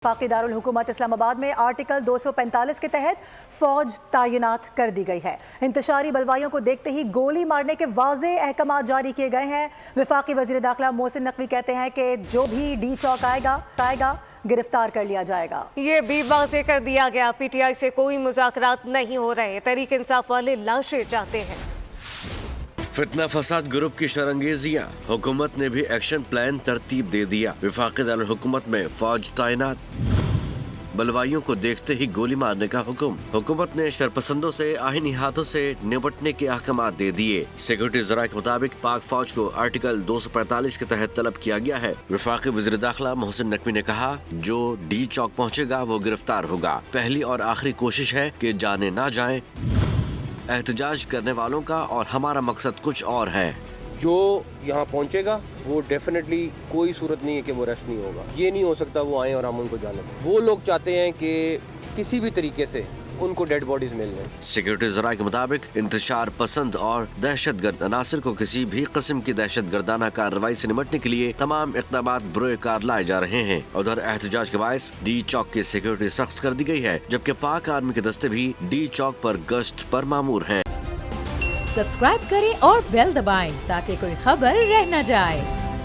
वफाकी दारुल हुकूमत इस्लामाबाद में आर्टिकल 245 के तहत फौज तैनात कर दी गई है। इंतशारी बलवाइयों को देखते ही गोली मारने के वाज़े अहकाम जारी किए गए हैं। वफाकी वज़ीर दाखिला मोहसिन नकवी कहते हैं कि जो भी डी चौक आएगा गिरफ्तार कर लिया जाएगा। ये भी वाज़े कर दिया गया, पीटीआई से कोई मुज़ाकरात नहीं हो रहे, तहरीक इंसाफ वाले लाशें चाहते हैं। फितना फसाद ग्रुप की शरंगेजियां, हुकूमत ने भी एक्शन प्लान तरतीब दे दिया। वफाकी दारुल हुकूमत में फौज तैनात, बलवाइयों को देखते ही गोली मारने का हुक्म। हुकूमत ने शरपसंदों से आहीनी हाथों से निपटने के अहकाम दे दिए। सिक्योरिटी जराये के मुताबिक पाक फौज को आर्टिकल 245 के तहत तलब किया गया है। वफाकी वज़ीर दाखिला मोहसिन नकवी ने कहा, जो डी चौक पहुँचेगा वो गिरफ्तार होगा। पहली और आखिरी कोशिश है कि जाने ना जाए एहतजाज करने वालों का, और हमारा मकसद कुछ और है। जो यहाँ पहुँचेगा वो डेफिनेटली कोई सूरत नहीं है कि वो अरेस्ट नहीं होगा। ये नहीं हो सकता वो आए और हम उनको जाने दें। वो लोग चाहते हैं कि किसी भी तरीके से उनको डेड बॉडीज मिल जाए। सिक्योरिटी जराये के मुताबिक इंतशार पसंद और दहशतगर्द अनासर को किसी भी किस्म की दहशतगर्दाना कार्रवाई से निपटने के लिए तमाम इक़दामात बरोए कार लाए जा रहे हैं। उधर एहतजाज के बायस डी चौक की सिक्योरिटी सख्त कर दी गई है, जबकि पाक आर्मी के दस्ते भी डी चौक पर गश्त पर मामूर हैं। सब्सक्राइब करें और बेल दबाएं ताकि कोई खबर रह न जाए।